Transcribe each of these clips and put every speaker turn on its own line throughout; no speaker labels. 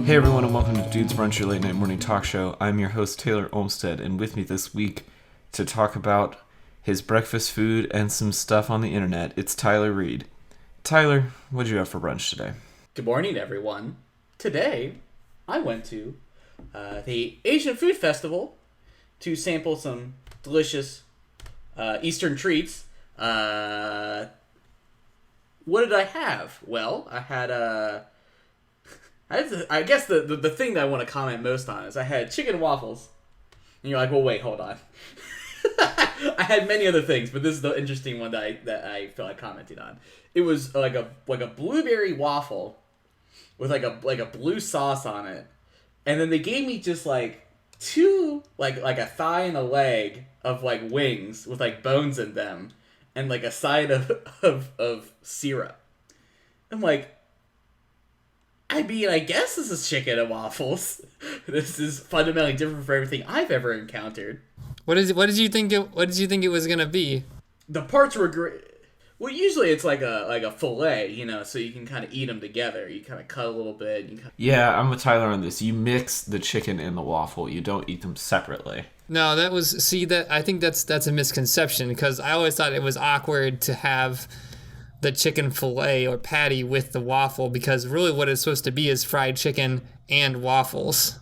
Hey everyone, and welcome to Dude's Brunch, your late night morning talk show. I'm your host, Taylor Olmstead, and with me this week to talk about his breakfast food and some stuff on the internet, it's Tyler Reed. Tyler, what did you have for brunch today?
Good morning, everyone. Today, I went to the Asian Food Festival to sample some delicious Eastern treats. What did I have? Well, I had I guess the thing that I want to comment most on is I had chicken and waffles. And you're like, well, wait, hold on. I had many other things, but this is the interesting one that I feel like commenting on. It was like a blueberry waffle with like a blue sauce on it, and then they gave me just like two like a thigh and a leg of like wings with like bones in them, and like a side of syrup. I'm like, I mean, I guess this is chicken and waffles. This is fundamentally different from everything I've ever encountered.
What did you think it was gonna be?
The parts were great. Well, usually it's like a fillet, you know, so you can kind of eat them together. You kind of cut a little bit.
Yeah, I'm with Tyler on this. You mix the chicken and the waffle. You don't eat them separately.
No, I think that's a misconception, because I always thought it was awkward to have the chicken fillet or patty with the waffle, because really what it's supposed to be is fried chicken and waffles.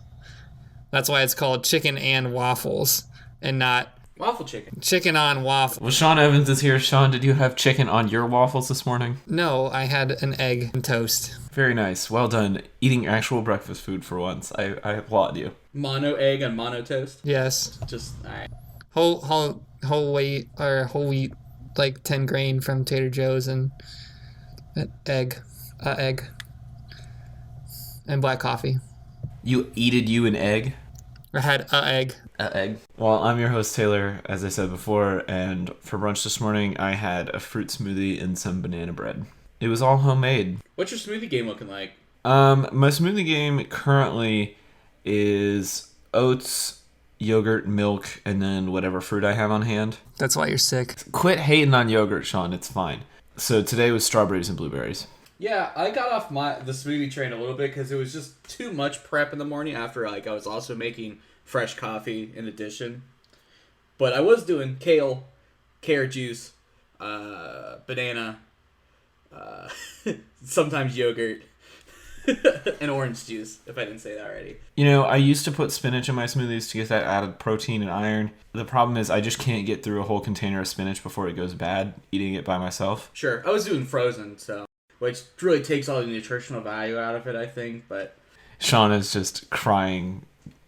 That's why it's called chicken and waffles and not
waffle chicken
on waffle.
Well, Sean Evans is here. Sean, did you have chicken on your waffles this morning?
No, I had an egg and toast.
Very nice. Well done. Eating actual breakfast food for once. I applaud you.
Mono egg and mono toast.
Yes.
Just alright.
Whole wheat, like 10 grain from Trader Joe's, and an egg, and black coffee.
You an egg?
I had a egg.
Egg. Well, I'm your host, Taylor, as I said before, and for brunch this morning, I had a fruit smoothie and some banana bread. It was all homemade.
What's your smoothie game looking like?
My smoothie game currently is oats, yogurt, milk, and then whatever fruit I have on hand.
That's why you're sick.
Quit hating on yogurt, Sean. It's fine. So today was strawberries and blueberries.
Yeah, I got off the smoothie train a little bit because it was just too much prep in the morning after like I was also making fresh coffee in addition. But I was doing kale, carrot juice, banana, sometimes yogurt, and orange juice, if I didn't say that already.
You know, I used to put spinach in my smoothies to get that added protein and iron. The problem is I just can't get through a whole container of spinach before it goes bad, eating it by myself.
Sure, I was doing frozen, so which really takes all the nutritional value out of it, I think, but
Sean is just crying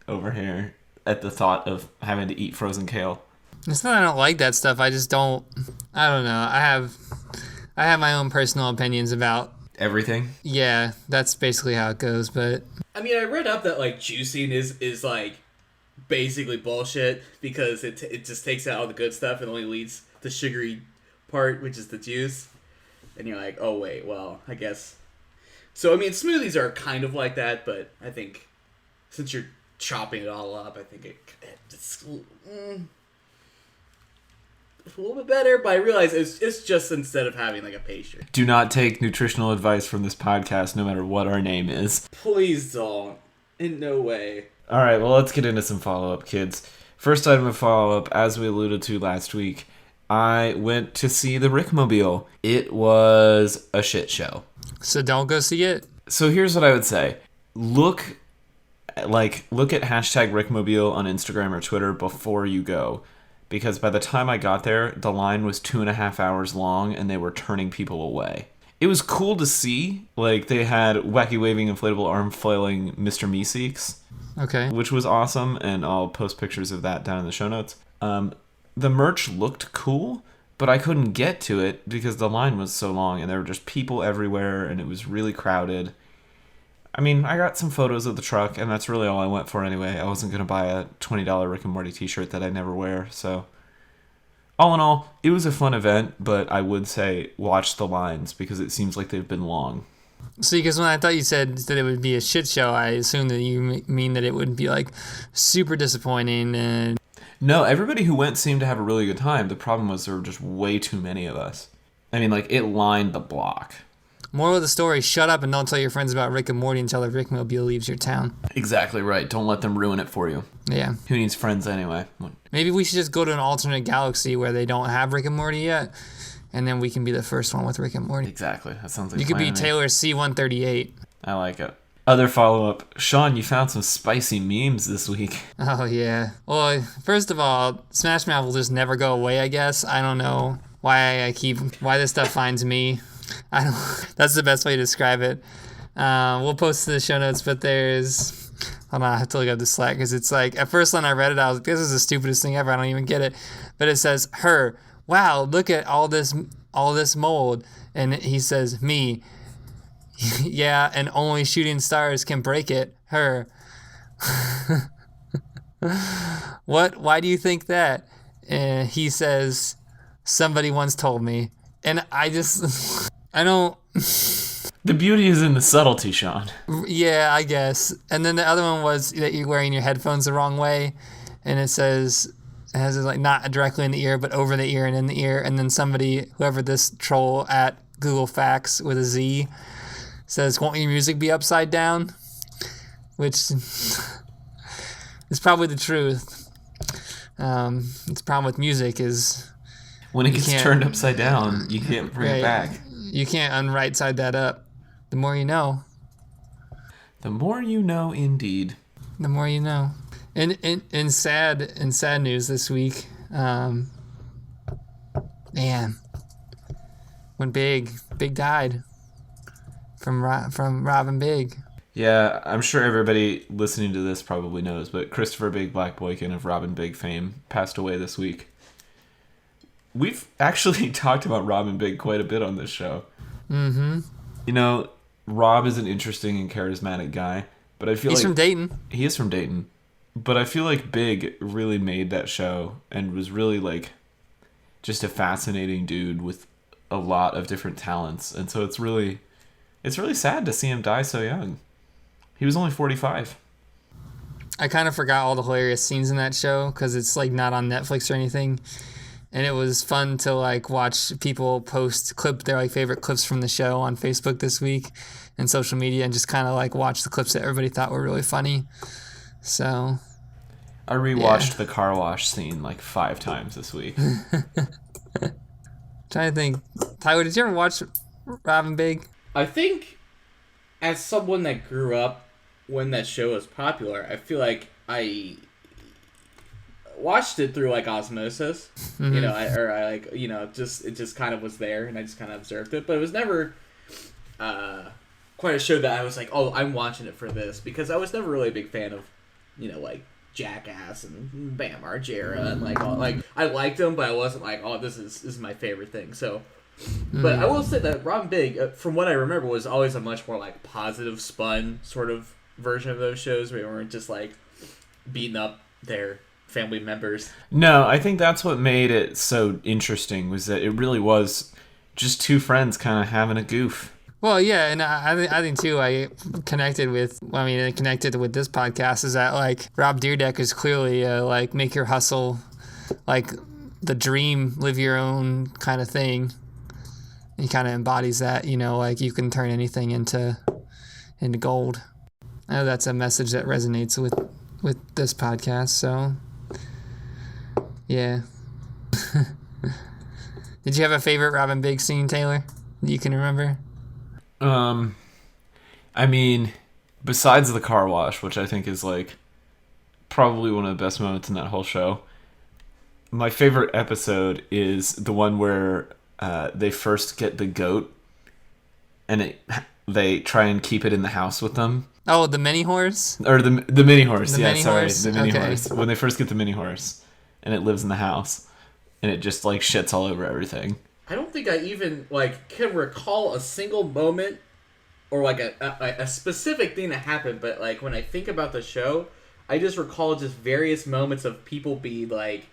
over here at the thought of having to eat frozen kale.
It's not that I don't like that stuff. I just don't. I don't know. I have my own personal opinions about
everything.
Yeah, that's basically how it goes. But
I mean, I read up that like juicing is like basically bullshit because it just takes out all the good stuff and only leaves the sugary part, which is the juice. And you're like, oh wait, well, I guess. So I mean, smoothies are kind of like that, but I think since you're chopping it all up, I think it's a little bit better. But I realize it's just instead of having like a pastry.
Do not take nutritional advice from this podcast, no matter what our name is.
Please don't. In no way.
All right, well, let's get into some follow-up, kids. First item of follow-up, as we alluded to last week, I went to see the Rickmobile. It was a shit show.
So don't go see it?
So here's what I would say. Look at hashtag Rickmobile on Instagram or Twitter before you go. Because by the time I got there, the line was 2.5 hours long and they were turning people away. It was cool to see. Like, they had wacky waving inflatable arm flailing Mr. Meeseeks.
Okay.
Which was awesome, and I'll post pictures of that down in the show notes. The merch looked cool, but I couldn't get to it because the line was so long and there were just people everywhere and it was really crowded. I mean, I got some photos of the truck and that's really all I went for anyway. I wasn't going to buy a $20 Rick and Morty t-shirt that I never wear, so all in all, it was a fun event, but I would say watch the lines because it seems like they've been long.
See, because when I thought you said that it would be a shit show, I assumed that you mean that it would be like super disappointing and...
No, everybody who went seemed to have a really good time. The problem was there were just way too many of us. I mean, like, it lined the block.
Moral of the story, shut up and don't tell your friends about Rick and Morty until the Rickmobile leaves your town.
Exactly right. Don't let them ruin it for you.
Yeah.
Who needs friends anyway?
Maybe we should just go to an alternate galaxy where they don't have Rick and Morty yet, and then we can be the first one with Rick and Morty.
Exactly. That sounds like
You could be Taylor C-138.
I like it. Other follow-up. Sean, you found some spicy memes this week.
Oh, yeah. Well, first of all, Smash Mouth will just never go away, I guess. I don't know why this stuff finds me. That's the best way to describe it. We'll post to the show notes, but there's... Hold on, I have to look up the Slack, because it's like, at first when I read it, I was like, this is the stupidest thing ever. I don't even get it. But it says, her, wow, look at all this mold. And he says, me. Yeah, and only shooting stars can break it. Her. What? Why do you think that? And he says, somebody once told me. And I don't... The
beauty is in the subtlety, Sean.
Yeah, I guess. And then the other one was that you're wearing your headphones the wrong way. And it has it like not directly in the ear, but over the ear and in the ear. And then whoever this troll at Google Facts with a Z says, won't your music be upside down? Which is probably the truth. The problem with music is...
When it gets turned upside down, you can't bring it back.
You can't unright side that up. The more you know.
The more you know, indeed.
The more you know. In sad news this week, man, when Big died from Robin Big.
Yeah, I'm sure everybody listening to this probably knows, but Christopher Big Black Boykin of Robin Big fame passed away this week. We've actually talked about Robin Big quite a bit on this show.
Mm-hmm.
You know, Rob is an interesting and charismatic guy, but I feel
he's from Dayton.
He is from Dayton. But I feel like Big really made that show and was really like just a fascinating dude with a lot of different talents. And so it's really sad to see him die so young. He was only 45.
I kind of forgot all the hilarious scenes in that show because it's like not on Netflix or anything. And it was fun to like watch people post their like favorite clips from the show on Facebook this week and social media, and just kind of like watch the clips that everybody thought were really funny. So
I rewatched the car wash scene like 5 times this week.
Trying to think, Tyler, did you ever watch Robin Big?
I think as someone that grew up when that show was popular, I feel like I watched it through like osmosis,
Mm-hmm.
you know, it just kind of was there, and I just kind of observed it, but it was never quite a show that I was like, oh, I'm watching it for this, because I was never really a big fan of, you know, like Jackass and Bam Margera and like all, like I liked them, but I wasn't like, oh, this is my favorite thing. So, but I will say that Robin Big, from what I remember, was always a much more like positive spun sort of version of those shows where we weren't just like beating up their family members.
No, I think that's what made it so interesting, was that it really was just 2 friends kind of having a goof.
Well, yeah, and I think too, I connected with this podcast is that like Rob Dyrdek is clearly like make your hustle, like the dream, live your own kind of thing. He kind of embodies that, you know, like you can turn anything into gold. I know that's a message that resonates with this podcast, so yeah. Did you have a favorite Robin Big scene, Taylor, that you can remember?
I mean, besides the car wash, which I think is like probably one of the best moments in that whole show, my favorite episode is the one where they first get the goat and they try and keep it in the house with them.
Oh, the mini horse?
Or the mini horse.
The mini horse?
The mini
Okay.
horse. When they first get the mini horse and it lives in the house and it just like shits all over everything.
I don't think I even like can recall a single moment or like a specific thing that happened, but like when I think about the show, I just recall just various moments of people being like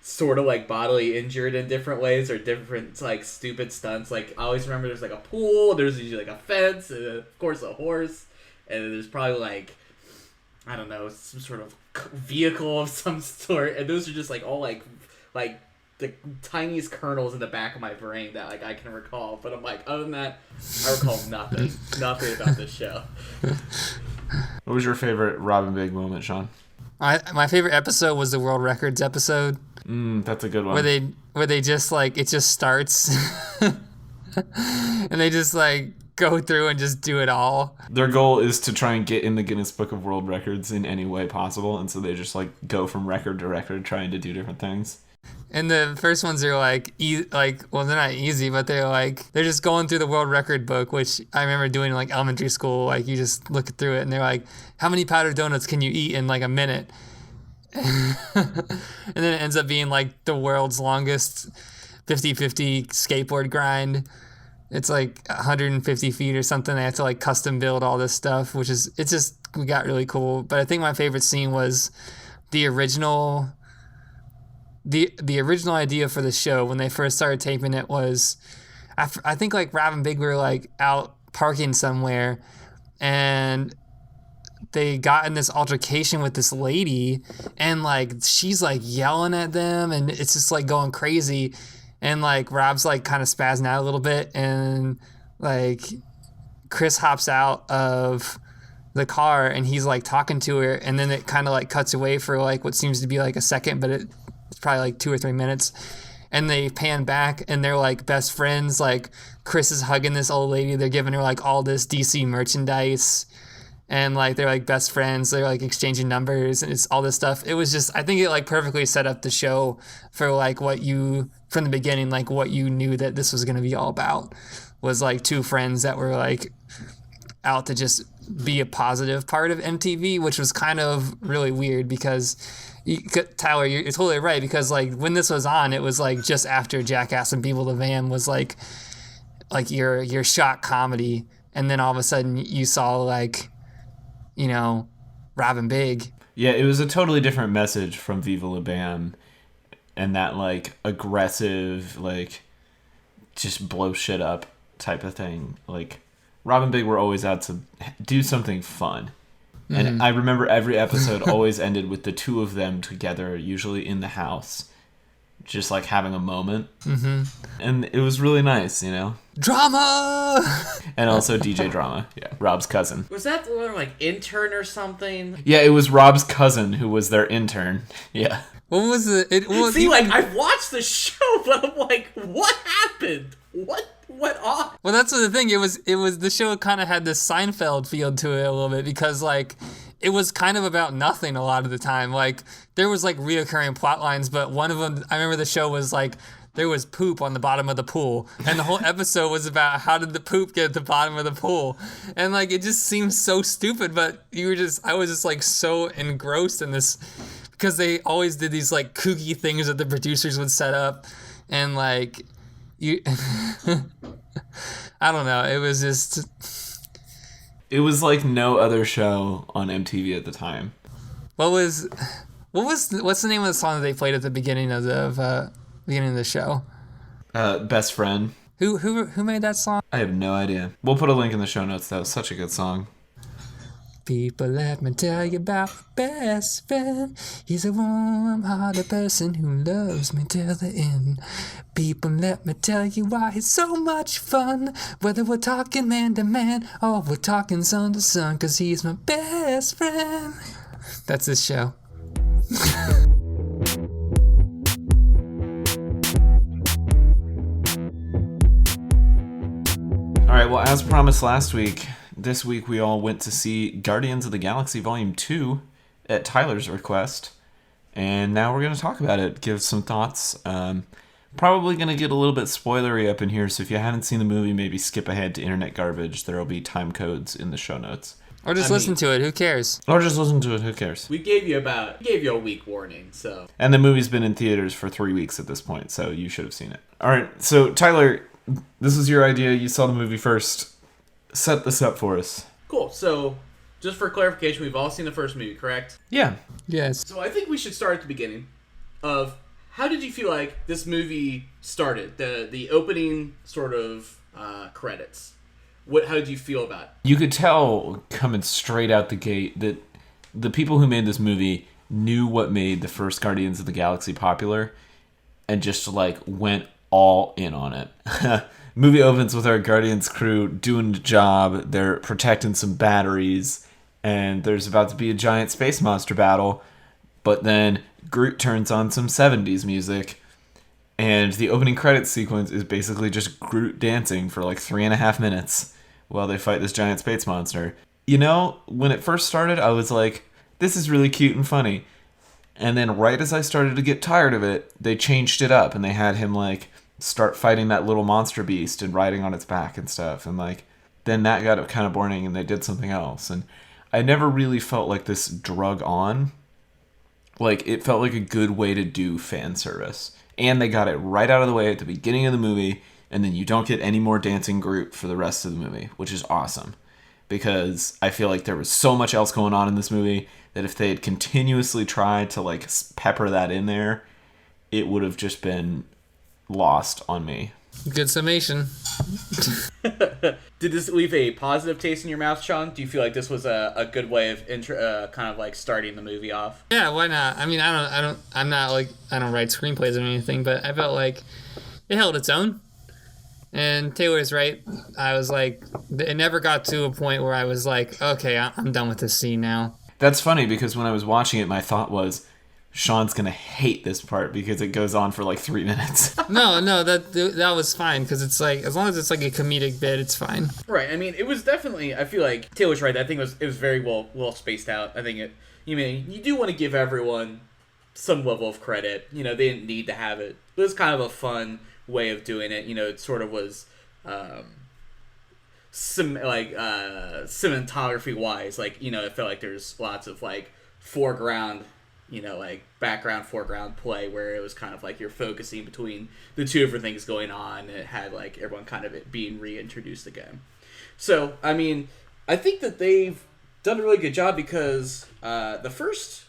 sort of like bodily injured in different ways or different like stupid stunts. Like I always remember there's like a pool, there's usually like a fence, and of course a horse, and then there's probably like, I don't know, some sort of vehicle of some sort, and those are just like all like the tiniest kernels in the back of my brain that like I can recall. But I'm like, other than that, I recall nothing about this show.
What was your favorite Robin Big moment, Sean?
My favorite episode was the World Records episode.
That's a good one.
Where they just like it just starts, and they just like go through and just do it all.
Their goal is to try and get in the Guinness Book of World Records in any way possible, and so they just like go from record to record trying to do different things.
And the first ones are like, well, they're not easy, but they're just going through the world record book, which I remember doing in like elementary school. Like you just look through it and they're like, how many powdered donuts can you eat in like a minute? And then it ends up being like the world's longest 50-50 skateboard grind. It's like 150 feet or something. They have to like custom build all this stuff, we got really cool. But I think my favorite scene was the original idea for the show when they first started taping it was, I think like Rob and Big were like out parking somewhere, and they got in this altercation with this lady, and like she's like yelling at them, and it's just like going crazy, and like Rob's like kind of spazzing out a little bit, and like Chris hops out of the car and he's like talking to her, and then it kind of like cuts away for like what seems to be like a second, but it's probably like 2 or 3 minutes, and they pan back and they're like best friends. Like Chris is hugging this old lady, they're giving her like all this DC merchandise, and like they're like best friends, they're like exchanging numbers, and it's all this stuff. It was just, I think it like perfectly set up the show for like from the beginning, like what you knew that this was going to be all about, was like two friends that were like out to just be a positive part of MTV, which was kind of really weird because Tyler, you're totally right, because like when this was on, it was like just after Jackass and People the Van was like your shock comedy, and then all of a sudden you saw like, you know, Robin Big.
Yeah, it was a totally different message from Viva La Bam, and that like aggressive, like just blow shit up type of thing. Like Robin Big were always out to do something fun. And I remember every episode always ended with the two of them together, usually in the house, just like having a moment. And it was really nice, you know?
Drama!
And also DJ Drama. Yeah, Rob's cousin.
Was that the one like intern or something?
Yeah, it was Rob's cousin who was their intern. Yeah.
What was it?
See, like, I've watched the show, but I'm like, what happened? What went on?
Well, that's the thing. It was the show kind of had this Seinfeld feel to it a little bit, because like it was kind of about nothing a lot of the time. Like there was like reoccurring plot lines, but one of them, I remember the show was like there was poop on the bottom of the pool, and the whole episode was about how did the poop get at the bottom of the pool, and like it just seems so stupid, but I was just like so engrossed in this, because they always did these like kooky things that the producers would set up, and like I don't know. It was like no other show on MTV at the time. What's the name of the song that they played at the beginning of the show?
Best Friend.
Who made that song?
I have no idea. We'll put a link in the show notes. That was such a good song.
People, let me tell you about my best friend. He's a warm-hearted person who loves me till the end. People, let me tell you why he's so much fun. Whether we're talking man to man or we're talking son to son, 'cause he's my best friend. That's this show.
All right, well, as promised last week, this week we all went to see Guardians of the Galaxy Volume 2 at Tyler's request, and now we're going to talk about it, give some thoughts. Probably going to get a little bit spoilery up in here, so if you haven't seen the movie, maybe skip ahead to Internet Garbage. There will be time codes in the show notes.
Or just listen to it, who cares?
Or just listen to it, who cares?
We gave you a week warning, so.
And the movie's been in theaters for 3 weeks at this point, so you should have seen it. All right, so Tyler, this was your idea. You saw the movie first. Set this up for us.
Cool. So, just for clarification, we've all seen the first movie, correct?
Yeah.
Yes.
So I think we should start at the beginning of how did you feel like this movie started? The opening sort of credits. How did you feel about it?
You could tell coming straight out the gate that the people who made this movie knew what made the first Guardians of the Galaxy popular, and just like went all in on it. Movie opens with our Guardians crew doing the job. They're protecting some batteries, and there's about to be a giant space monster battle. But then Groot turns on some 70s music, and the opening credits sequence is basically just Groot dancing for like 3.5 minutes while they fight this giant space monster. You know, when it first started, I was like, this is really cute and funny. And then right as I started to get tired of it, they changed it up and they had him like start fighting that little monster beast and riding on its back and stuff. And like, then that got kind of boring and they did something else. And I never really felt like this drug on. Like, it felt like a good way to do fan service. And they got it right out of the way at the beginning of the movie, and then you don't get any more dancing Groot for the rest of the movie, which is awesome. Because I feel like there was so much else going on in this movie that if they had continuously tried to, like, pepper that in there, it would have just been lost on me.
Good summation.
Did this leave a positive taste in your mouth, Sean? Do you feel like this was a good way of kind of like starting the movie off?
Yeah, why not? I mean, I don't write screenplays or anything, but I felt like it held its own. And Taylor's right. I was like, it never got to a point where I was like, okay, I'm done with this scene now.
That's funny because when I was watching it, my thought was, Sean's gonna hate this part because it goes on for like 3 minutes.
No, that was fine because it's like, as long as it's like a comedic bit, it's fine.
Right. I mean, it was definitely. I feel like Taylor's right. I think it was very well spaced out. I think you do want to give everyone some level of credit. You know, they didn't need to have it. It was kind of a fun way of doing it. You know, it sort of was cinematography wise. Like, you know, it felt like there's lots of like foreground. You know, like background, foreground play where it was kind of like you're focusing between the two different things going on. And it had like everyone kind of being reintroduced again. So, I mean, I think that they've done a really good job because the first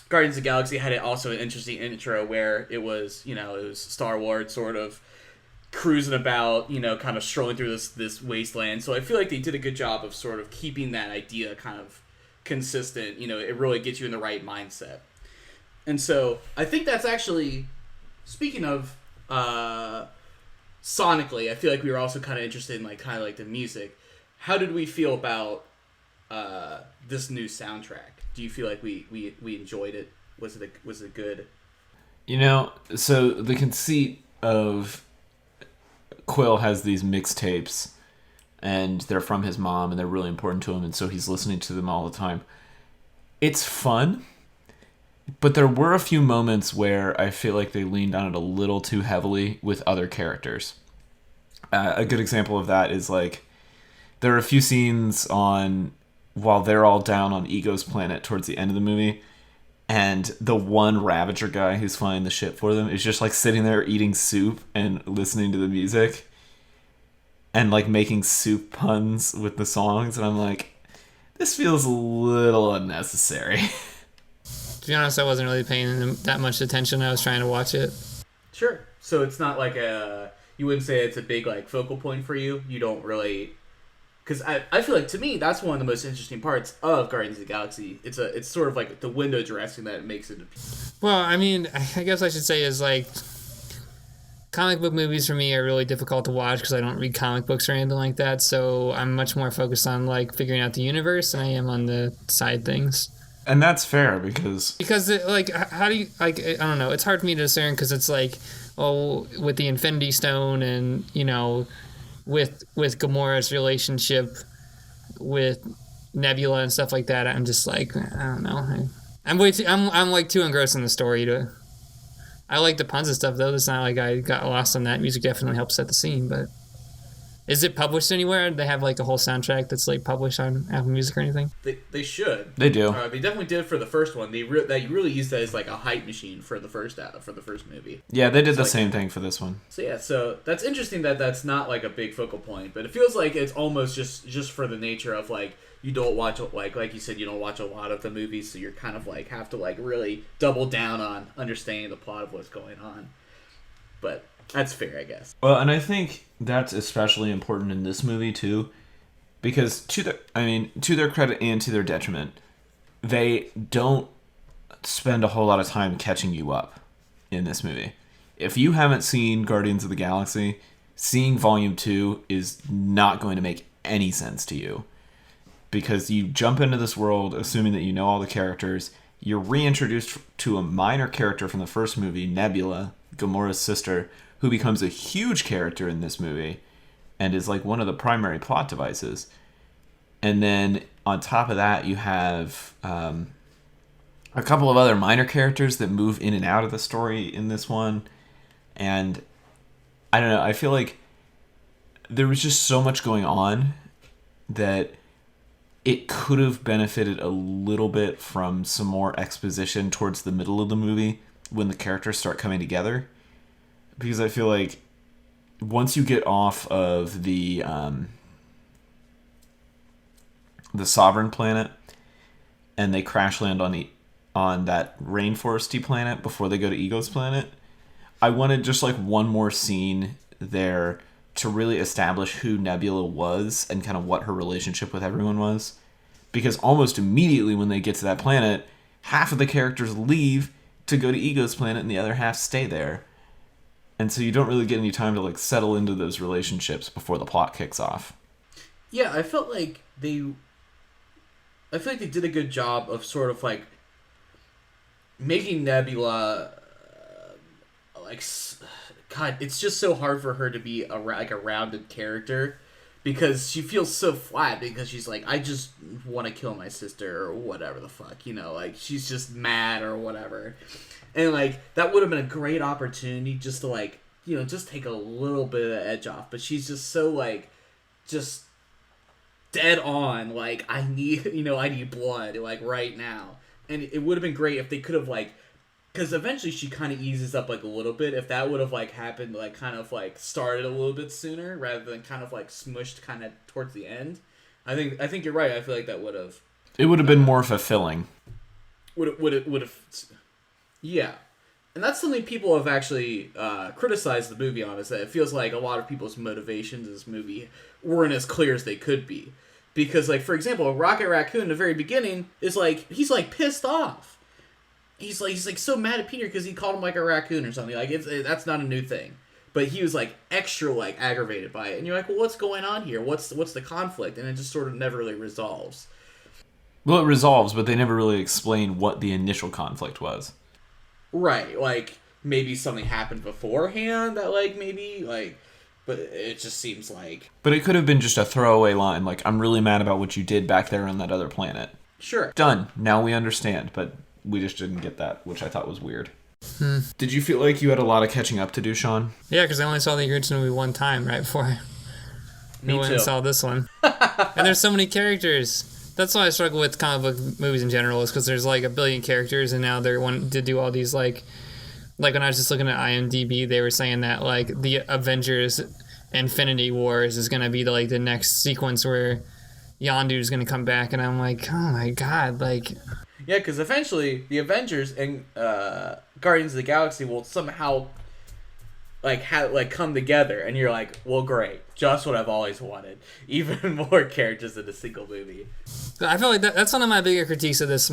Guardians of the Galaxy had also an interesting intro where it was Star Wars sort of cruising about, you know, kind of strolling through this wasteland. So I feel like they did a good job of sort of keeping that idea kind of consistent. You know, it really gets you in the right mindset. And so I think that's actually, speaking of sonically, I feel like we were also kind of interested in like kind of like the music. How did we feel about this new soundtrack? Do you feel like we enjoyed it? Was it good?
You know, so the conceit of Quill has these mixtapes and they're from his mom, and they're really important to him, and so he's listening to them all the time. It's fun, but there were a few moments where I feel like they leaned on it a little too heavily with other characters. A good example of that is, like, there are a few scenes while they're all down on Ego's planet towards the end of the movie, and the one Ravager guy who's flying the ship for them is just, like, sitting there eating soup and listening to the music. And, like, making soup puns with the songs. And I'm like, this feels a little unnecessary.
To be honest, I wasn't really paying that much attention. I was trying to watch it.
Sure. So it's not like you wouldn't say it's a big, like, focal point for you? You don't really... Because I feel like, to me, that's one of the most interesting parts of Guardians of the Galaxy. It's sort of like the window dressing that makes it...
Well, I mean, I guess I should say is, like... Comic book movies for me are really difficult to watch because I don't read comic books or anything like that. So I'm much more focused on like figuring out the universe than I am on the side things.
And that's fair because
like, how do you, like, I don't know. It's hard for me to discern because it's like, oh, with the Infinity Stone and, you know, with Gamora's relationship with Nebula and stuff like that. I'm just like, I don't know. I'm like too engrossed in the story to. I like the puns and stuff, though. It's not like I got lost on that. Music definitely helps set the scene, but... Is it published anywhere? They have, like, a whole soundtrack that's, like, published on Apple Music or anything?
They should.
They do.
They definitely did for the first one. They really used that as, like, a hype machine for the first movie.
Yeah, they did the same thing for this one.
So, yeah, so that's interesting that that's not, like, a big focal point, but it feels like it's almost just for the nature of, like, you don't watch, like you said, you don't watch a lot of the movies, so you're kind of, like, have to, like, really double down on understanding the plot of what's going on. But that's fair, I guess.
Well, and I think that's especially important in this movie, too, because to their credit and to their detriment, they don't spend a whole lot of time catching you up. in this movie. If you haven't seen Guardians of the Galaxy, seeing Volume 2 is not going to make any sense to you. Because you jump into this world assuming that you know all the characters. You're reintroduced to a minor character from the first movie, Nebula, Gamora's sister, who becomes a huge character in this movie and is like one of the primary plot devices. And then on top of that, you have a couple of other minor characters that move in and out of the story in this one. And I don't know, I feel like there was just so much going on that it could have benefited a little bit from some more exposition towards the middle of the movie when the characters start coming together. Because I feel like once you get off of the Sovereign planet and they crash land on that rainforesty planet before they go to Ego's planet, I wanted just like one more scene there to really establish who Nebula was and kind of what her relationship with everyone was. Because almost immediately when they get to that planet, half of the characters leave to go to Ego's planet and the other half stay there. And so you don't really get any time to like settle into those relationships before the plot kicks off.
Yeah, I feel like they did a good job of sort of like making Nebula God, it's just so hard for her to be a rounded character because she feels so flat because she's like, I just want to kill my sister or whatever the fuck, you know, like she's just mad or whatever. And like that would have been a great opportunity just to like, you know, just take a little bit of the edge off, but she's just so like just dead on, like I need blood like right now. And it would have been great if they could have like, because eventually she kind of eases up like a little bit. If that would have like happened, like kind of like started a little bit sooner rather than kind of like smushed kind of towards the end, I think you're right. I feel like that would have.
It would have been more fulfilling.
Would have. Yeah, and that's something people have actually criticized the movie on, is that it feels like a lot of people's motivations in this movie weren't as clear as they could be. Because like for example, Rocket Raccoon in the very beginning is like he's like pissed off. He's like so mad at Peter because he called him like a raccoon or something. Like that's not a new thing, but he was like extra like aggravated by it. And you're like, well, what's going on here? What's the conflict? And it just sort of never really resolves.
Well, it resolves, but they never really explain what the initial conflict was.
Right, like maybe something happened beforehand that like maybe like, but it just seems like.
But it could have been just a throwaway line, like I'm really mad about what you did back there on that other planet.
Sure.
Done. Now we understand, but. We just didn't get that, which I thought was weird. Did you feel like you had a lot of catching up to do, Sean?
Yeah, because I only saw the original movie one time right before I went and saw this one. And there's so many characters. That's why I struggle with comic book movies in general, is because there's like a billion characters, and now they're wanting to do all these like when I was just looking at IMDb, they were saying that like the Avengers Infinity Wars is going to be the next sequence where Yondu's going to come back, and I'm like, oh my god, like.
Yeah, because eventually the Avengers and Guardians of the Galaxy will somehow come together, and you're like, well, great, just what I've always wanted. Even more characters in a single movie.
I feel like that's one of my bigger critiques of this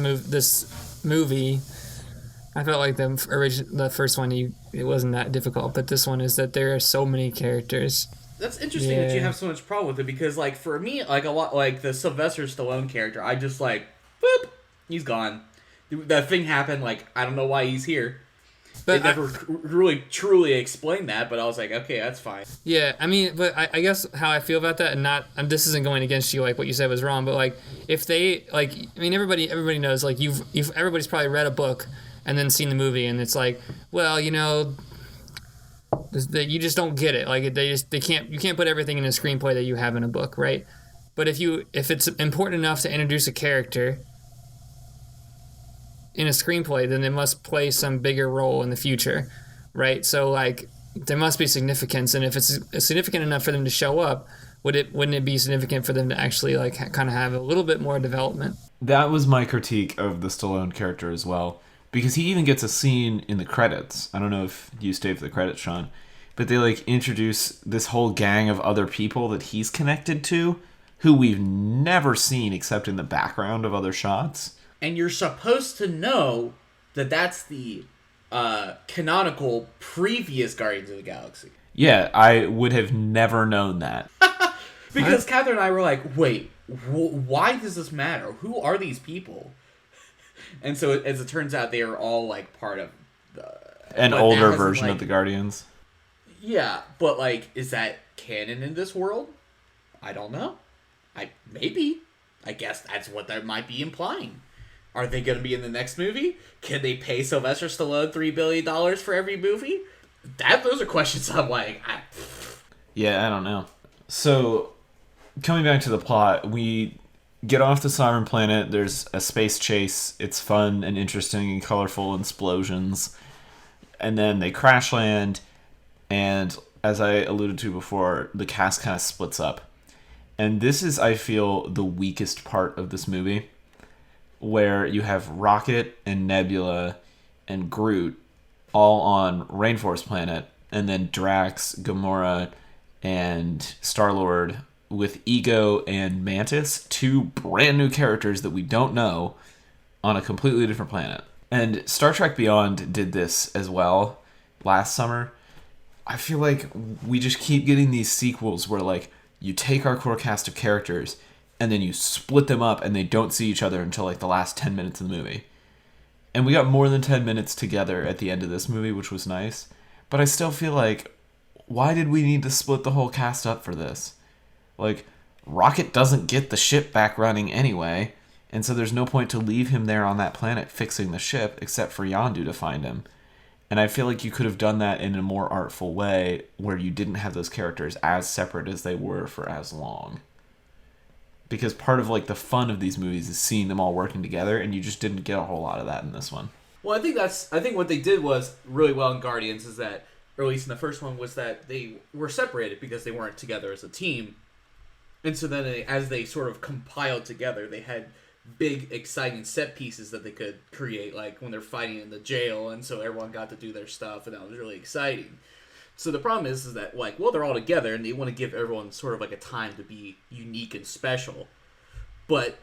movie. I felt like the first one, it wasn't that difficult, but this one is that there are so many characters.
That's interesting that you have so much problem with it, because like for me, like a lot, like the Sylvester Stallone character, I just like, boop. He's gone. That thing happened, like, I don't know why he's here. But they never really, truly explained that, but I was like, okay, that's fine.
Yeah, I mean, but I guess how I feel about that, and this isn't going against you, like, what you said was wrong, but, like, if they, like, I mean, everybody knows, like, everybody's probably read a book and then seen the movie, and it's like, well, you know, you just don't get it. Like, you can't put everything in a screenplay that you have in a book, right? But if it's important enough to introduce a character in a screenplay, then they must play some bigger role in the future, right? So like there must be significance, and if it's significant enough for them to show up, wouldn't it be significant for them to actually like kind of have a little bit more development?
That was my critique of the Stallone character as well, because he even gets a scene in the credits. I don't know if you stayed for the credits, Sean, but they like introduce this whole gang of other people that he's connected to, who we've never seen except in the background of other shots.
And you're supposed to know that that's the canonical previous Guardians of the Galaxy.
Yeah, I would have never known that.
Because Catherine and I were like, wait, why does this matter? Who are these people? And so, as it turns out, they are all, like, part of
an older version of the Guardians.
Yeah, but, like, is that canon in this world? I don't know. Maybe. I guess that's what that might be implying. Are they going to be in the next movie? Can they pay Sylvester Stallone $3 billion for every movie? Those are questions I'm like...
Yeah, I don't know. So, coming back to the plot, we get off the Sovereign Planet. There's a space chase. It's fun and interesting and colorful explosions. And then they crash land. And as I alluded to before, the cast kind of splits up. And this is, I feel, the weakest part of this movie, where you have Rocket and Nebula and Groot all on Rainforest Planet, and then Drax, Gamora, and Star-Lord with Ego and Mantis, two brand new characters that we don't know, on a completely different planet. And Star Trek Beyond did this as well last summer. I feel like we just keep getting these sequels where, like, you take our core cast of characters and then you split them up and they don't see each other until, like, the last 10 minutes of the movie. And we got more than 10 minutes together at the end of this movie, which was nice. But I still feel like, why did we need to split the whole cast up for this? Like, Rocket doesn't get the ship back running anyway, and so there's no point to leave him there on that planet fixing the ship, except for Yondu to find him. And I feel like you could have done that in a more artful way, where you didn't have those characters as separate as they were for as long. Because part of, like, the fun of these movies is seeing them all working together, and you just didn't get a whole lot of that in this one.
Well, I think what they did was really well in Guardians is that, or at least in the first one, was that they were separated because they weren't together as a team. And so then as they sort of compiled together, they had big, exciting set pieces that they could create, like when they're fighting in the jail, and so everyone got to do their stuff, and that was really exciting. So the problem is that, like, well, they're all together, and they want to give everyone sort of like a time to be unique and special. But,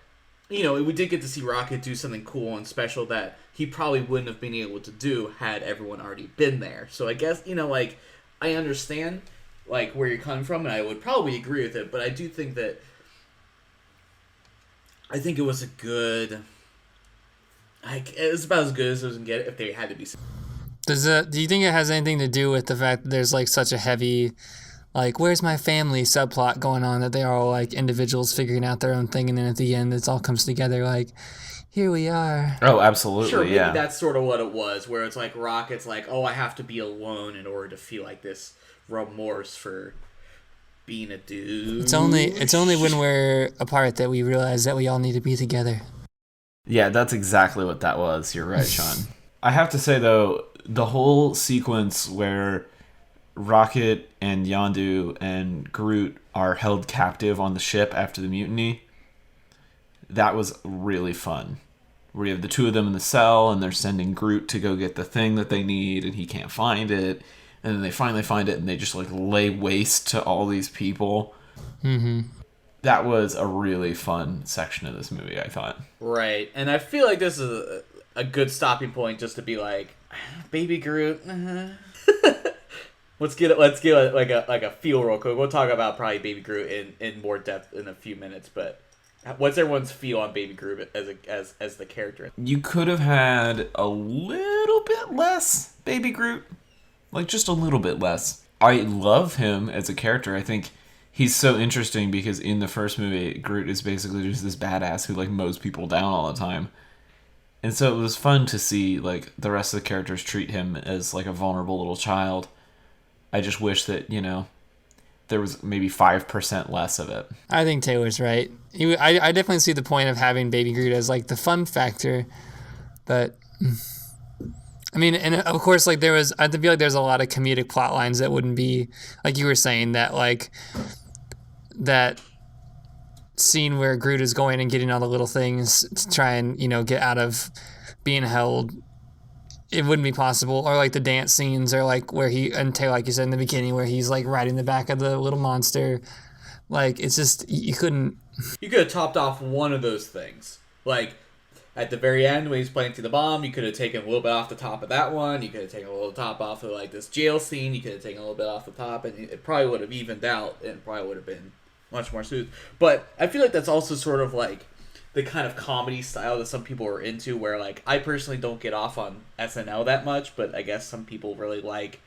you know, we did get to see Rocket do something cool and special that he probably wouldn't have been able to do had everyone already been there. So I guess, you know, like, I understand, like, where you're coming from, and I would probably agree with it, but I do think that I think it was a good... Like, it was about as good as it was going to get if they had to be...
Do you think it has anything to do with the fact that there's, like, such a heavy, like, where's my family subplot going on, that they are all, like, individuals figuring out their own thing, and then at the end it all comes together, like, here we are.
Oh, absolutely,
sure, maybe
yeah.
That's sort of what it was, where it's like Rocket's like, oh, I have to be alone in order to feel like this remorse for being a dude.
It's only when we're apart that we realize that we all need to be together.
Yeah, that's exactly what that was. You're right, Sean. I have to say, though, the whole sequence where Rocket and Yondu and Groot are held captive on the ship after the mutiny, that was really fun. Where you have the two of them in the cell, and they're sending Groot to go get the thing that they need, and he can't find it. And then they finally find it, and they just, like, lay waste to all these people.
Mm-hmm.
That was a really fun section of this movie, I thought.
Right, and I feel like this is a good stopping point just to be like, Baby Groot. Let's get like a feel real quick. We'll talk about probably Baby Groot in more depth in a few minutes, but what's everyone's feel on Baby Groot as the character?
You could have had a little bit less Baby Groot, like just a little bit less. I love him as a character. I think he's so interesting because in the first movie, Groot is basically just this badass who like mows people down all the time. And so it was fun to see like the rest of the characters treat him as like a vulnerable little child. I just wish that, you know, there was maybe 5% less of it.
I think Taylor's right. I definitely see the point of having Baby Groot as like the fun factor, but I mean, and of course, like I feel like there's a lot of comedic plot lines that wouldn't be like you were saying, that like that scene where Groot is going and getting all the little things to try and, you know, get out of being held. It wouldn't be possible. Or like the dance scenes, or like where and Taylor, like you said in the beginning, where he's like riding the back of the little monster. Like, it's just, you couldn't.
You could have topped off one of those things. Like,
at the very end when he's planting the bomb, you could have taken a little bit off the top of that one. You could have taken a little top off of like this jail scene. You could have taken a little bit off the top, and it probably would have evened out, and it probably would have been much more smooth. But I feel like that's also sort of like the kind of comedy style that some people are into, where like I personally don't get off on SNL that much, but I guess some people really like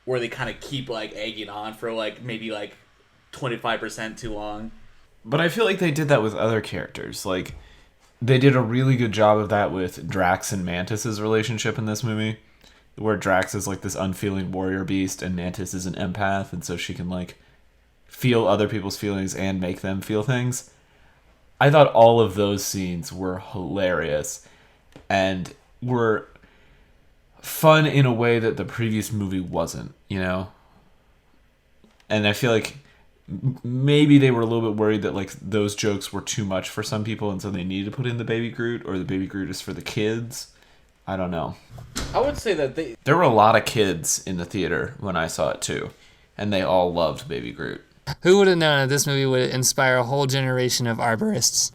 where they kind of keep like egging on for like maybe like 25% too long.
But I feel like they did that with other characters. Like, they did a really good job of that with Drax and Mantis's relationship in this movie, where Drax is like this unfeeling warrior beast and Mantis is an empath, and so she can like feel other people's feelings and make them feel things. I thought all of those scenes were hilarious and were fun in a way that the previous movie wasn't, you know? And I feel like maybe they were a little bit worried that like those jokes were too much for some people, and so they needed to put in the baby Groot, or the baby Groot is for the kids. I don't know.
I would say that
there were a lot of kids in the theater when I saw it too, and they all loved baby Groot.
Who would have known that this movie would inspire a whole generation of arborists?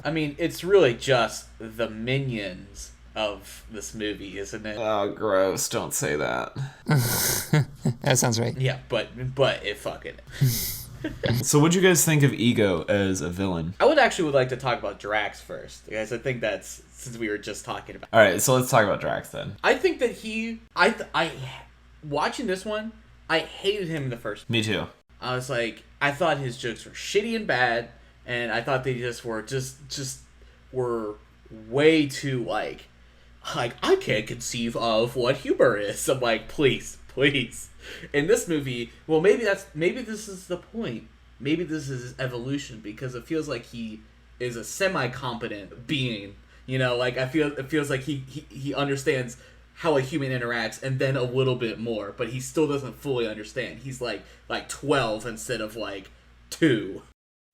I mean, it's really just the minions of this movie, isn't it?
Oh, gross. Don't say that.
That sounds right.
Yeah, but it fucking...
So what'd you guys think of Ego as a villain?
I would like to talk about Drax first, because I think that's, since we were just talking about...
Alright, so let's talk about Drax then.
I think that watching this one, I hated him in the first.
Me too.
I was like, I thought his jokes were shitty and bad, and I thought they just were way too like I can't conceive of what humor is. I'm like, please. In this movie, well, maybe this is the point. Maybe this is his evolution, because it feels like he is a semi-competent being. You know, like it feels like he understands how a human interacts, and then a little bit more, but he still doesn't fully understand. He's like 12 instead of like 2.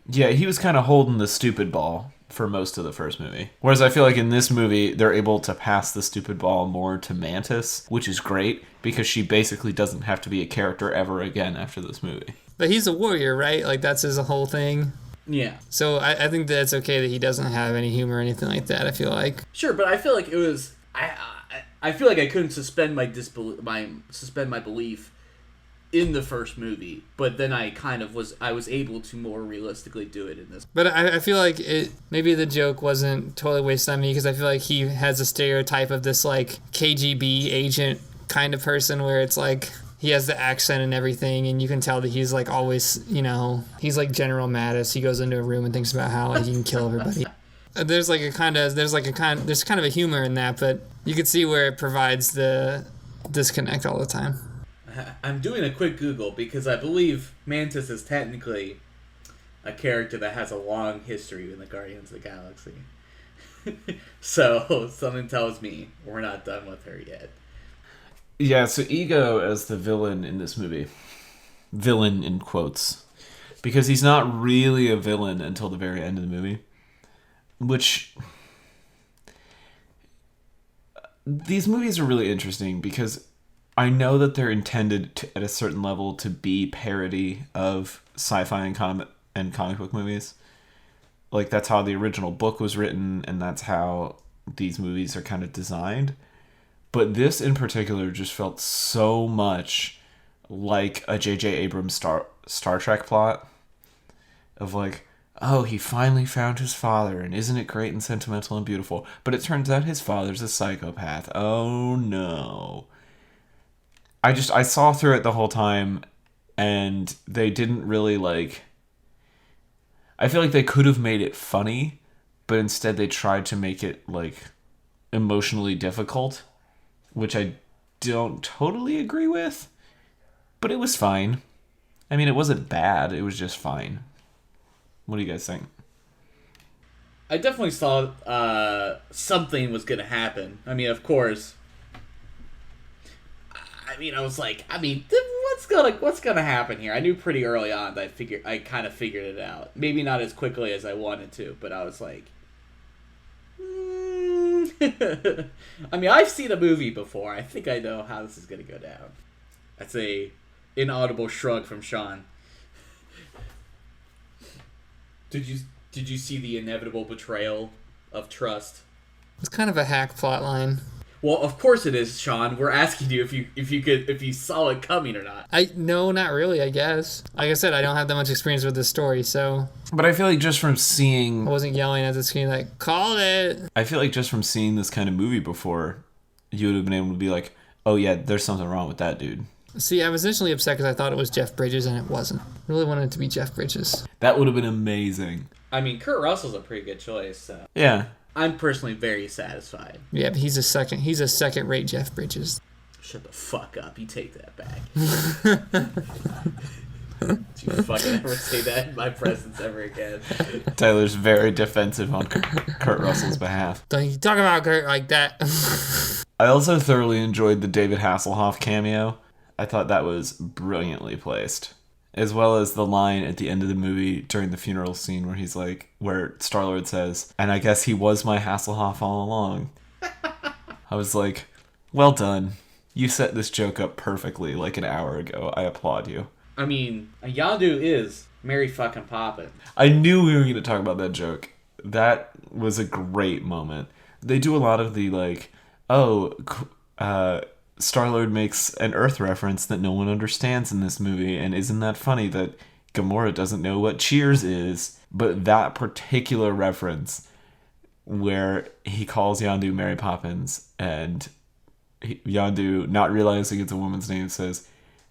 Yeah, he was kind of holding the stupid ball for most of the first movie. Whereas I feel like in this movie, they're able to pass the stupid ball more to Mantis, which is great, because she basically doesn't have to be a character ever again after this movie.
But he's a warrior, right? Like, that's his whole thing.
Yeah.
So I think that it's okay that he doesn't have any humor or anything like that, I feel like.
Sure, but I feel like it was... I feel like I couldn't suspend my belief in the first movie, but then I was able to more realistically do it in this.
But I feel like maybe the joke wasn't totally wasted on me, because I feel like he has a stereotype of this like KGB agent kind of person, where it's like he has the accent and everything, and you can tell that he's like always, you know, he's like General Mattis. He goes into a room and thinks about how like, he can kill everybody. There's kind of a humor in that, but you can see where it provides the disconnect all the time.
I'm doing a quick Google, because I believe Mantis is technically a character that has a long history in the Guardians of the Galaxy. So something tells me we're not done with her yet.
Yeah, so Ego as the villain in this movie. Villain in quotes. Because he's not really a villain until the very end of the movie. Which... These movies are really interesting because I know that they're intended to, at a certain level, to be parody of sci-fi and comic book movies. Like, that's how the original book was written, and that's how these movies are kind of designed. But this in particular just felt so much like a J.J. Abrams Star Trek plot. Of like, oh, he finally found his father, and isn't it great and sentimental and beautiful? But it turns out his father's a psychopath. Oh no. I saw through it the whole time, and they didn't really like... I feel like they could have made it funny, but instead they tried to make it like emotionally difficult, which I don't totally agree with, but it was fine. I mean, it wasn't bad, it was just fine. What do you guys think?
I definitely saw something was going to happen. I mean, of course. I mean, I was like, what's gonna happen here? I knew pretty early on that I kind of figured it out. Maybe not as quickly as I wanted to, but I was like, I mean, I've seen a movie before. I think I know how this is gonna go down. That's a inaudible shrug from Sean. Did Did you see the inevitable betrayal of trust?
It's kind of a hack plot line.
Well, of course it is, Sean. We're asking you if you saw it coming or not.
No, not really, I guess. Like I said, I don't have that much experience with this story, so
But I feel like just from seeing...
I wasn't yelling at the screen like, called it!
I feel like just from seeing this kind of movie before, you would have been able to be like, oh yeah, there's something wrong with that dude.
See, I was initially upset because I thought it was Jeff Bridges, and it wasn't. I really wanted it to be Jeff Bridges.
That would have been amazing.
I mean, Kurt Russell's a pretty good choice, so...
Yeah.
I'm personally very satisfied.
Yeah, but he's a second-rate Jeff Bridges.
Shut the fuck up. You take that back. Did you fucking ever say that in my presence ever again?
Tyler's very defensive on Kurt Russell's behalf.
Don't you talk about Kurt like that.
I also thoroughly enjoyed the David Hasselhoff cameo. I thought that was brilliantly placed. As well as the line at the end of the movie during the funeral scene where he's like, where Star-Lord says, and I guess he was my Hasselhoff all along. I was like, well done. You set this joke up perfectly like an hour ago. I applaud you.
I mean, Yondu is Mary fucking Poppins.
I knew we were going to talk about that joke. That was a great moment. They do a lot of the like, Star-Lord makes an Earth reference that no one understands in this movie, and isn't that funny that Gamora doesn't know what Cheers is? But that particular reference where he calls Yondu Mary Poppins, and Yondu, not realizing it's a woman's name, says,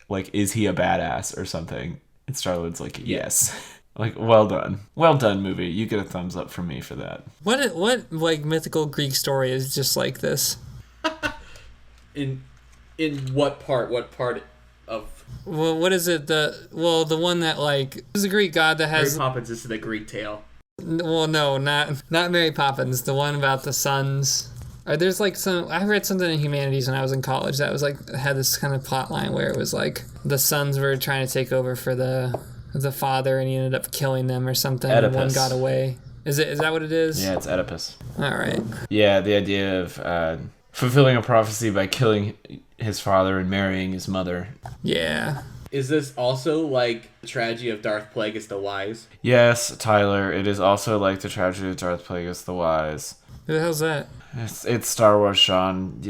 like, is he a badass or something? And Star-Lord's like, yes. Like, well done. Well done, movie. You get a thumbs up from me for that.
What like mythical Greek story is just like this?
In what part? What part of...
Well, what is it? The one that like is a Greek god that has...
Mary Poppins is the Greek tale.
Well, no, not Mary Poppins. The one about the sons. There's like some... I read something in Humanities when I was in college that was like had this kind of plot line where it was like the sons were trying to take over for the father, and he ended up killing them or something.
Oedipus.
And one got away. Is that what it is?
Yeah, it's Oedipus.
All right.
Yeah, the idea of fulfilling a prophecy by killing his father and marrying his mother.
Yeah.
Is this also like the tragedy of Darth Plagueis the Wise?
Yes, Tyler, it is also like the tragedy of Darth Plagueis the Wise.
Who the hell's that?
It's Star Wars, Sean.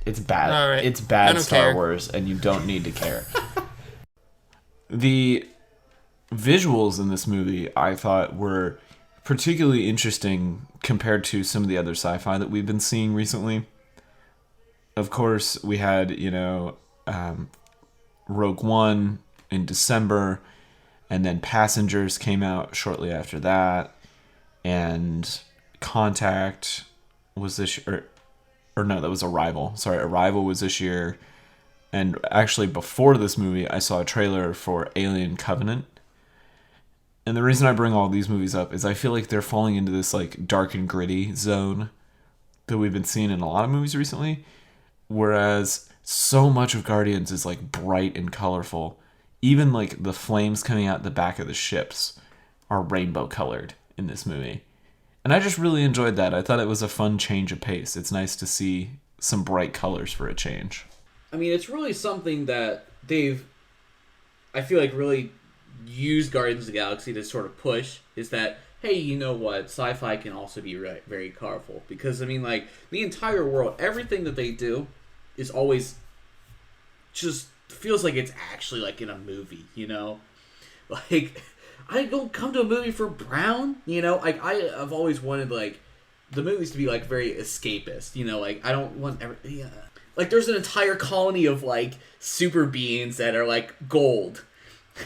It's bad.
All right.
It's bad Star
care.
Wars, and you don't need to care. The visuals in this movie, I thought, were particularly interesting compared to some of the other sci-fi that we've been seeing recently. Of course, we had, Rogue One in December, and then Passengers came out shortly after that, and Contact was this year, or no, that was Arrival. Sorry, Arrival was this year, and actually before this movie, I saw a trailer for Alien Covenant. And the reason I bring all these movies up is I feel like they're falling into this like dark and gritty zone that we've been seeing in a lot of movies recently. Whereas so much of Guardians is like bright and colorful. Even like the flames coming out the back of the ships are rainbow colored in this movie. And I just really enjoyed that. I thought it was a fun change of pace. It's nice to see some bright colors for a change.
I mean, it's really something that they've, I feel like, really used Guardians of the Galaxy to sort of push, is that, hey, you know what, sci-fi can also be very colorful. Because, I mean, like, the entire world, everything that they do is always just feels like it's actually, like, in a movie, you know? Like, I don't come to a movie for Brown, you know? Like, I've always wanted, like, the movies to be, like, very escapist, you know? Like, I don't want... Like, there's an entire colony of, like, super beings that are, like, gold.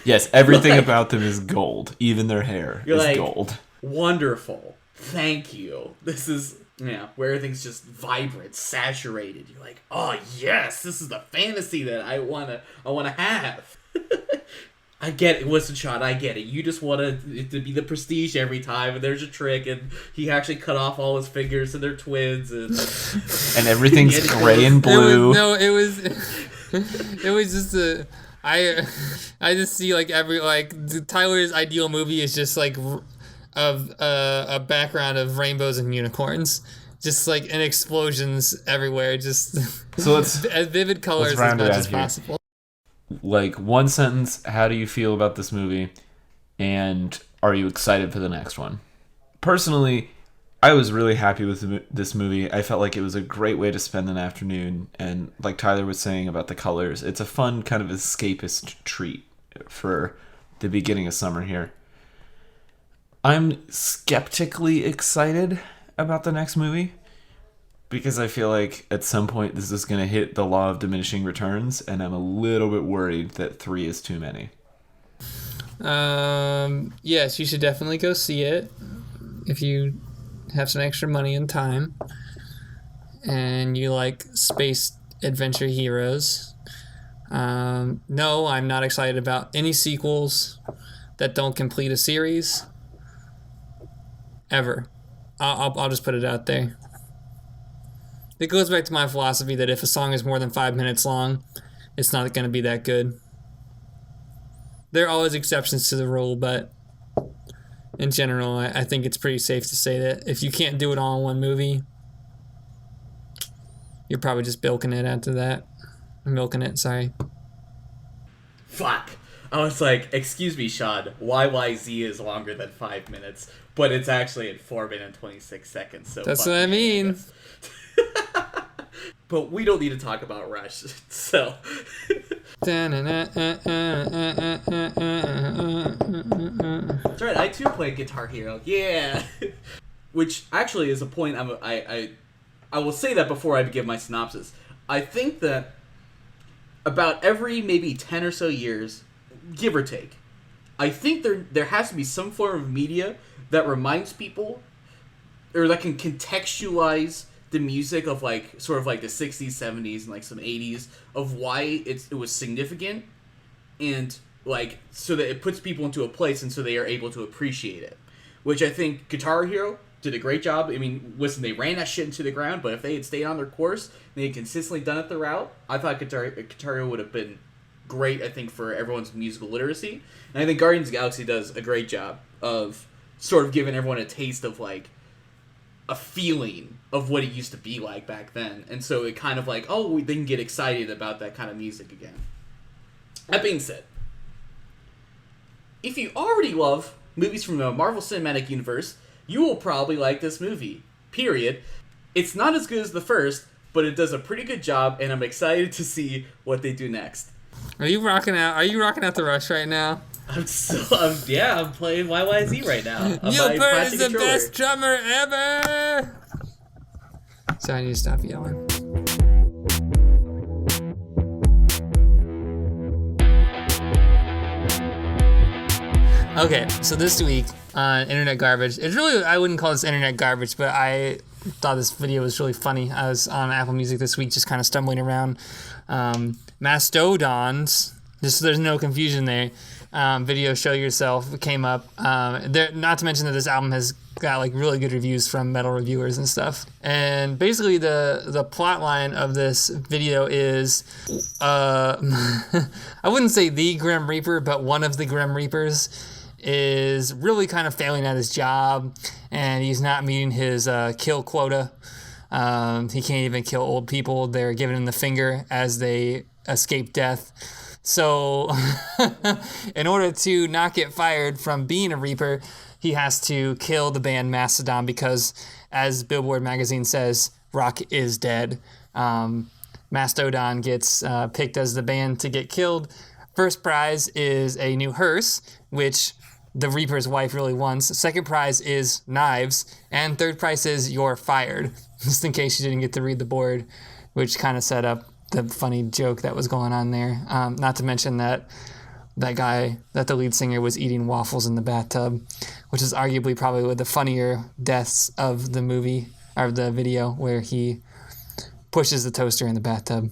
Yes, everything about them is gold. Even their hair is
like,
gold.
Wonderful. Thank you. This is, where everything's just vibrant, saturated. You're like, oh yes, this is the fantasy that I wanna have. I get it. Listen, Sean, I get it. You just want it to be the Prestige every time, and there's a trick, and he actually cut off all his fingers, and they're twins, and
everything's gray and blue.
It was just I just see like Tyler's ideal movie is just like of a background of rainbows and unicorns, just like and explosions everywhere, just
so let's
as vivid colors as much as possible.
Like, one sentence, how do you feel about this movie? And are you excited for the next one? Personally, I was really happy with this movie. I felt like it was a great way to spend an afternoon, and like Tyler was saying about the colors, it's a fun kind of escapist treat for the beginning of summer here. I'm skeptically excited about the next movie because I feel like at some point this is going to hit the law of diminishing returns, and I'm a little bit worried that 3 is too many.
Yes, you should definitely go see it if you have some extra money and time and you like space adventure heroes. No, I'm not excited about any sequels that don't complete a series ever. I'll just put it out there. It goes back to my philosophy that if a song is more than 5 minutes long, it's not going to be that good. There are always exceptions to the rule, but in general, I think it's pretty safe to say that if you can't do it all in one movie, you're probably just bilking it after that. Milking it, sorry.
Fuck. I was like, excuse me, Sean, YYZ is longer than 5 minutes, but it's actually at 4 minutes and 26 seconds. So
that's what I mean.
But we don't need to talk about Rush, so... That's right, I too play Guitar Hero. Yeah! Which actually is a point I will say that before I give my synopsis. I think that about every maybe 10 or so years, give or take, I think there has to be some form of media that reminds people, or that can contextualize the music of like sort of like the 60s, 70s, and like some 80s of why it was significant, and like so that it puts people into a place and so they are able to appreciate it. Which I think Guitar Hero did a great job. I mean, listen, they ran that shit into the ground, but if they had stayed on their course and they had consistently done it throughout, I thought Guitar Hero would have been great, I think, for everyone's musical literacy. And I think Guardians of the Galaxy does a great job of sort of giving everyone a taste of like a feeling of what it used to be like back then. And so it kind of like, oh, they can get excited about that kind of music again. That being said, if you already love movies from the Marvel Cinematic Universe, you will probably like this movie. Period. It's not as good as the first, but it does a pretty good job, and I'm excited to see what they do next.
Are you rocking out the Rush right now?
I'm playing YYZ right now.
Yelper is the best drummer ever! Sorry, I need to stop yelling. Okay, so this week on Internet Garbage, it's really, I wouldn't call this Internet Garbage, but I thought this video was really funny. I was on Apple Music this week just kind of stumbling around. Mastodon's, just so there's no confusion there, video Show Yourself came up. Not to mention that this album has got like really good reviews from metal reviewers and stuff. And basically the plot line of this video is I wouldn't say the Grim Reaper, but one of the Grim Reapers is really kind of failing at his job, and he's not meeting his kill quota. He can't even kill old people. They're giving him the finger as they escape death. So in order to not get fired from being a Reaper, he has to kill the band Mastodon because, as Billboard magazine says, rock is dead. Mastodon gets picked as the band to get killed. First prize is a new hearse, which the Reaper's wife really wants. Second prize is knives. And third prize is you're fired. Just in case you didn't get to read the board, which kind of set up the funny joke that was going on there. Not to mention that the lead singer was eating waffles in the bathtub, which is arguably probably one of the funnier deaths of the movie, or the video, where he pushes the toaster in the bathtub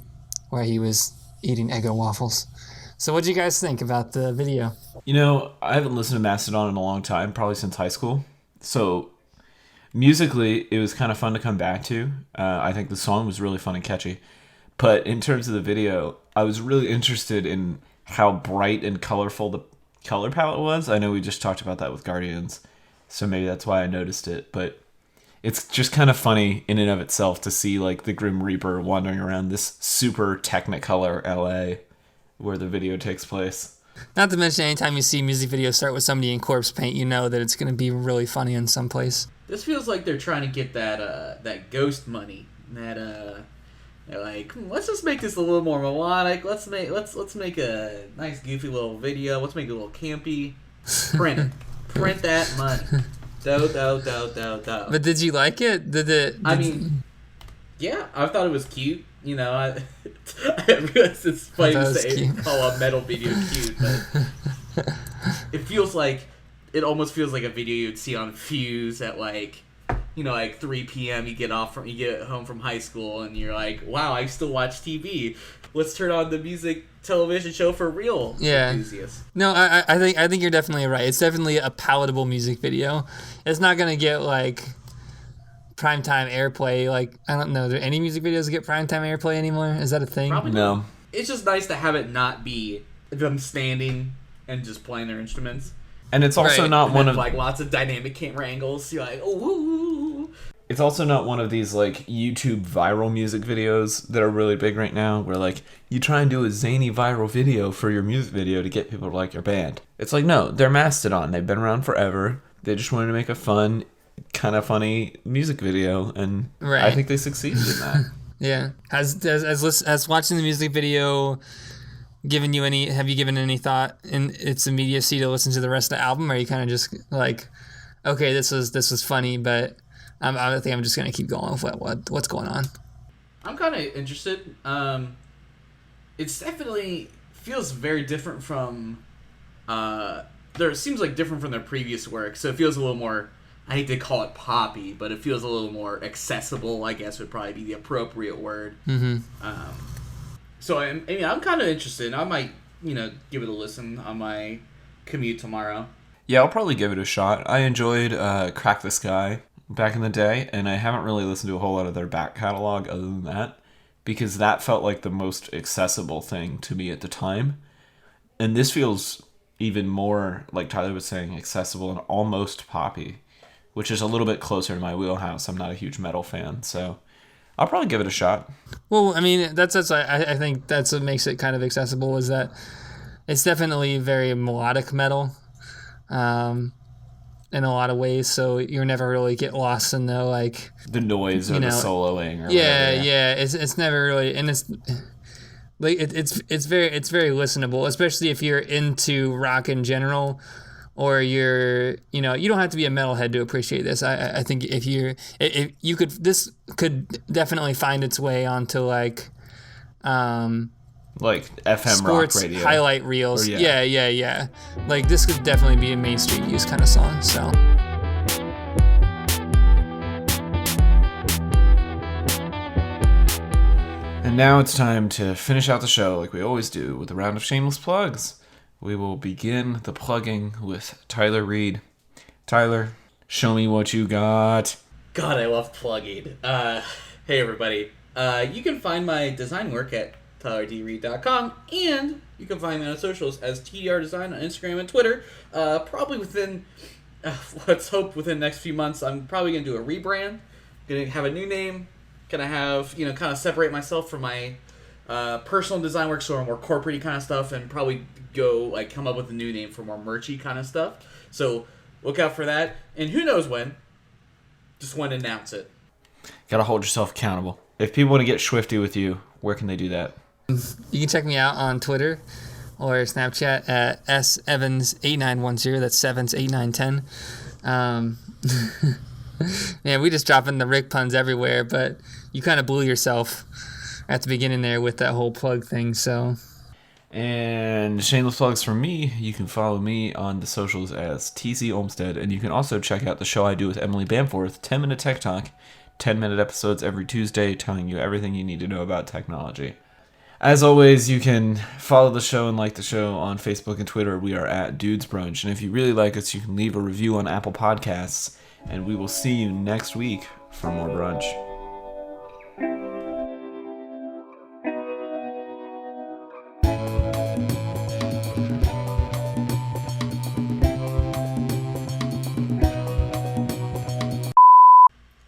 where he was eating Eggo waffles. So what do you guys think about the video?
You know, I haven't listened to Mastodon in a long time, probably since high school. So musically, it was kind of fun to come back to. I think the song was really fun and catchy. But in terms of the video, I was really interested in how bright and colorful the color palette was. I know we just talked about that with Guardians, so maybe that's why I noticed it. But it's just kind of funny in and of itself to see like the Grim Reaper wandering around this super Technicolor LA where the video takes place.
Not to mention, anytime you see music videos start with somebody in corpse paint, you know that it's going to be really funny in some place.
This feels like they're trying to get that ghost money. They're like, let's just make this a little more melodic. Let's make a nice goofy little video. Let's make it a little campy. Print it. Print that money. Do.
But did you like it?
Yeah, I thought it was cute. You know, I realize it's funny to say call a metal video cute, but it almost feels like a video you'd see on Fuse at like 3 p.m. You get home from high school and you're like, wow, I still watch TV. Let's turn on the music television show for real enthusiasts.
No, I think you're definitely right. It's definitely a palatable music video. It's not gonna get like primetime airplay. Like, I don't know, are there any music videos that get primetime airplay anymore? Is that a thing?
Probably
no.
It's just nice to have it not be them standing and just playing their instruments.
And it's also not one of
like lots of dynamic camera angles. You're like, oh.
It's also not one of these like YouTube viral music videos that are really big right now, where like you try and do a zany viral video for your music video to get people to like your band. It's like, no, they're Mastodon. They've been around forever. They just wanted to make a fun, kind of funny music video, and I think they succeeded in that.
Yeah. Has watching the music video given you have you given any thought in its immediacy to listen to the rest of the album, or are you kind of just like, okay, this was funny, but I think I'm just gonna keep going with what's going on?
I'm kind of interested. It's definitely feels very different from it seems like different from their previous work, so it feels a little more, I hate to call it poppy, but it feels a little more accessible, I guess would probably be the appropriate word.
Mm-hmm.
So I'm kind of interested. I might, give it a listen on my commute tomorrow.
Yeah, I'll probably give it a shot. I enjoyed Crack the Skye back in the day, and I haven't really listened to a whole lot of their back catalog other than that, because that felt like the most accessible thing to me at the time. And this feels even more, like Tyler was saying, accessible and almost poppy, which is a little bit closer to my wheelhouse. I'm not a huge metal fan, so I'll probably give it a shot.
Well, I mean, I think that's what makes it kind of accessible, is that it's definitely very melodic metal in a lot of ways, so you never really get lost in the
noise or the soloing or
whatever. Yeah. It's never really, and it's like it's very listenable, especially if you're into rock in general, or you don't have to be a metalhead to appreciate this. I think this could definitely find its way onto like
FM
sports
rock radio
highlight reels. Yeah. Like, this could definitely be a mainstream use kind of song. So.
And now it's time to finish out the show like we always do with a round of shameless plugs. We will begin the plugging with Tyler Reed. Tyler, show me what you got.
God, I love plugging. Hey, everybody. You can find my design work at tylerdreed.com, and you can find me on socials as TDR Design on Instagram and Twitter. Probably within, let's hope within the next few months, I'm probably going to do a rebrand. Going to have a new name. Going to have, kind of separate myself from my personal design work, so more corporate-y kind of stuff, and probably go come up with a new name for more merchy kind of stuff. So look out for that, and who knows when. Just want to announce it.
Gotta hold yourself accountable. If people want to get swifty with you, where can they do that?
You can check me out on Twitter or Snapchat at sevens8910. That's sevens8910. Man, we just dropping the Rick puns everywhere, but you kind of blew yourself at the beginning there with that whole plug thing, so.
And shameless plugs from me. You can follow me on the socials as TC Olmstead, and you can also check out the show I do with Emily Bamforth, 10-Minute Tech Talk, 10-minute episodes every Tuesday telling you everything you need to know about technology. As always, you can follow the show and like the show on Facebook and Twitter. We are at Dudes Brunch, and if you really like us, you can leave a review on Apple Podcasts, and we will see you next week for more brunch.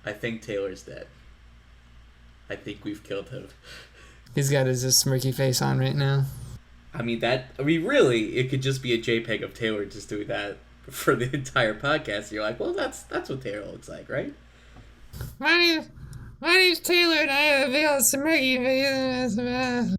I think Taylor's dead. I think we've killed him.
He's got his smirky face on right now.
I mean, really, it could just be a JPEG of Taylor just doing that for the entire podcast. You're like, well, that's what Taylor looks like, right?
My name's Taylor, and I have a big old smirky face.